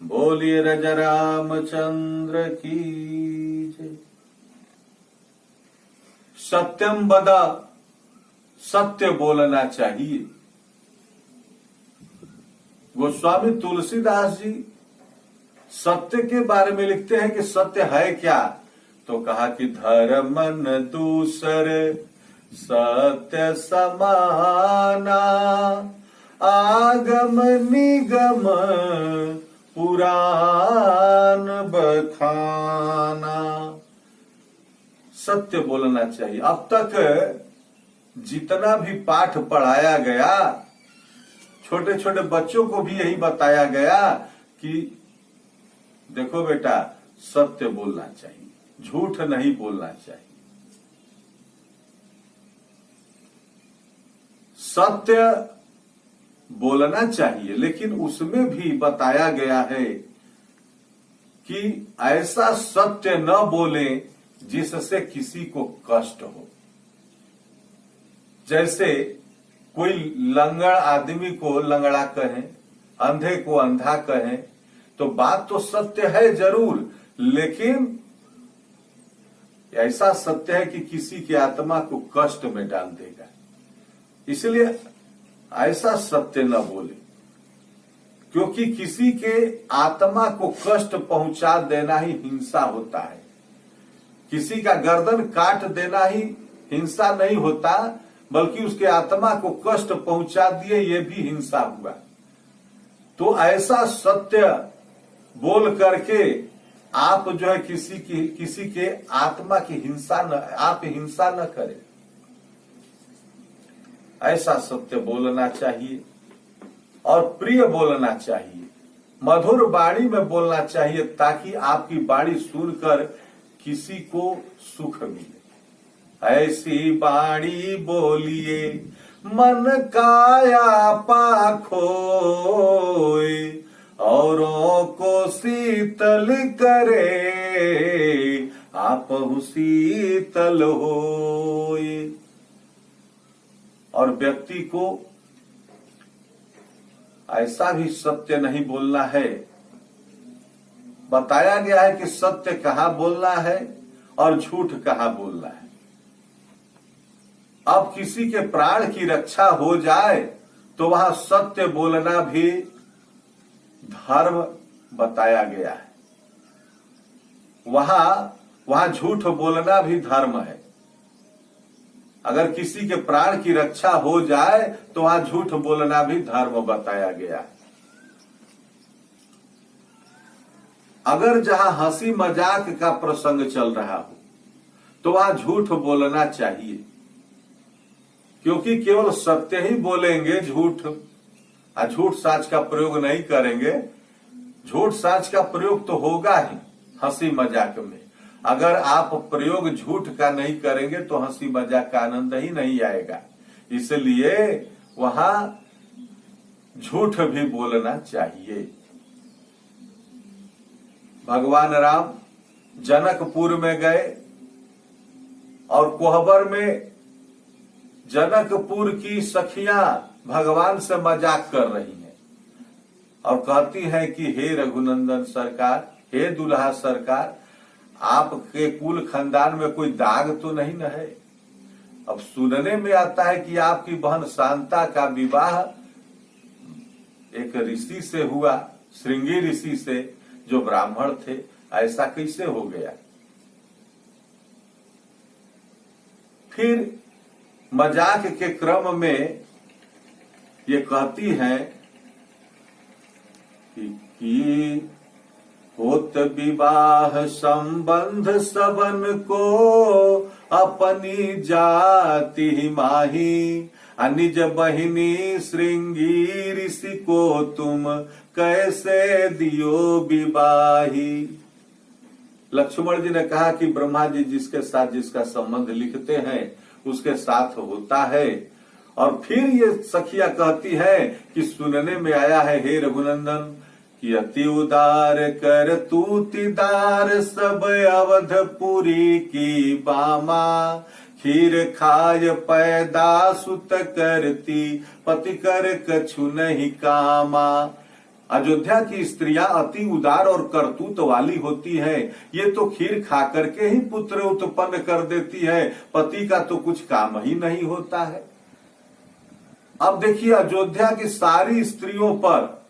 बोलिए राजा रामचंद्र की जय। सत्यम वद, सत्य बोलना चाहिए। गोस्वामी तुलसीदास जी सत्य के बारे में लिखते हैं कि सत्य है क्या, तो कहा कि धर्म न दूसर सत्य समाना, आगम निगम पुराण बखाना। सत्य बोलना चाहिए। अब तक जितना भी पाठ पढ़ाया गया, छोटे छोटे बच्चों को भी यही बताया गया कि देखो बेटा, सत्य बोलना चाहिए, झूठ नहीं बोलना चाहिए। सत्य बोलना चाहिए, लेकिन उसमें भी बताया गया है कि ऐसा सत्य न बोले जिससे किसी को कष्ट हो। जैसे कोई लंगड़ आदमी को लंगड़ा कहे, अंधे को अंधा कहे, तो बात तो सत्य है जरूर, लेकिन ऐसा सत्य है कि किसी की आत्मा को कष्ट में डाल देगा। इसलिए ऐसा सत्य न बोले, क्योंकि किसी के आत्मा को कष्ट पहुंचा देना ही हिंसा होता है। किसी का गर्दन काट देना ही हिंसा नहीं होता, बल्कि उसके आत्मा को कष्ट पहुंचा दिए ये भी हिंसा हुआ। तो ऐसा सत्य बोल करके आप जो है किसी के आत्मा की आप हिंसा न करें। ऐसा सत्य बोलना चाहिए और प्रिय बोलना चाहिए, मधुर वाणी में बोलना चाहिए, ताकि आपकी वाणी सुनकर किसी को सुख मिले। ऐसी वाणी बोलिए मन काया पाखोय, औरों को शीतल करे आपहु शीतल होय। और व्यक्ति को ऐसा भी सत्य नहीं बोलना है। बताया गया है कि सत्य कहाँ बोलना है और झूठ कहाँ बोलना है। अब किसी के प्राण की रक्षा हो जाए तो वहां सत्य बोलना भी धर्म बताया गया है। वहां झूठ बोलना भी धर्म है। अगर किसी के प्राण की रक्षा हो जाए तो वहां झूठ बोलना भी धर्म बताया गया है। अगर जहां हंसी मजाक का प्रसंग चल रहा हो तो वहां झूठ बोलना चाहिए, क्योंकि केवल सत्य ही बोलेंगे, झूठ साच का प्रयोग नहीं करेंगे। झूठ साच का प्रयोग तो होगा ही हंसी मजाक में। अगर आप प्रयोग झूठ का नहीं करेंगे तो हंसी मजाक का आनंद ही नहीं आएगा। इसलिए वहां झूठ भी बोलना चाहिए। भगवान राम जनकपुर में गए और कोहबर में जनकपुर की सखियां भगवान से मजाक कर रही हैं और कहती हैं कि हे रघुनंदन सरकार, हे दुल्हा सरकार, आपके कुल खानदान में कोई दाग तो नहीं न है। अब सुनने में आता है कि आपकी बहन शांता का विवाह एक ऋषि से हुआ, श्रृंगी ऋषि से, जो ब्राह्मण थे। ऐसा कैसे हो गया? फिर मजाक के क्रम में ये कहती हैं कि होत विवाह संबंध सबन को, अपनी जाति माही, निज बहिनी श्रृंगी ऋषि को तुम कैसे दियो विवाही। लक्ष्मण जी ने कहा कि ब्रह्मा जी जिसके साथ जिसका संबंध लिखते हैं उसके साथ होता है। और फिर ये सखिया कहती है कि सुनने में आया है हे रघुनंदन कि अति उदार कर तूतीदार, सब अवधपुरी की बामा, खीर खाय पैदा सुत करती, पति कर कछु नहीं कामा। अयोध्या की स्त्रियां अति उदार और करतूत वाली होती हैं। ये तो खीर खा करके ही पुत्र उत्पन्न कर देती है, पति का तो कुछ काम ही नहीं होता है। अब देखिए अयोध्या की सारी स्त्रियों पर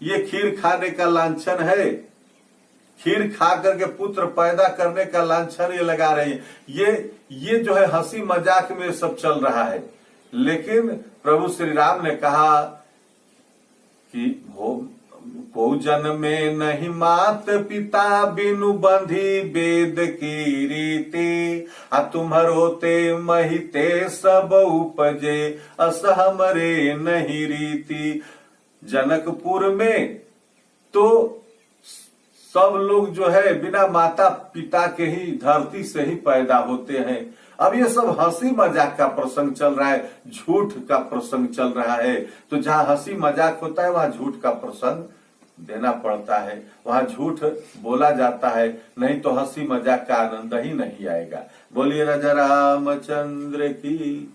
ये खीर खाने का लांछन है, खीर खा करके पुत्र पैदा करने का लांछन ये लगा रहे हैं। ये जो है हंसी मजाक में सब चल रहा है, लेकिन प्रभु श्री राम ने कहा कि भोजन में नहीं मात पिता बिनु बंधी वेद की रीति, तुम्हारो ते महिते सब उपजे असहमरे नहीं रीति। जनकपुर में तो सब लोग जो है बिना माता पिता के ही धरती से ही पैदा होते हैं। अब ये सब हंसी मजाक का प्रसंग चल रहा है, झूठ का प्रसंग चल रहा है। तो जहां हंसी मजाक होता है वहां झूठ का प्रसंग देना पड़ता है, वहां झूठ बोला जाता है, नहीं तो हंसी मजाक का आनंद ही नहीं आएगा। बोलिए राजा रामचंद्र की।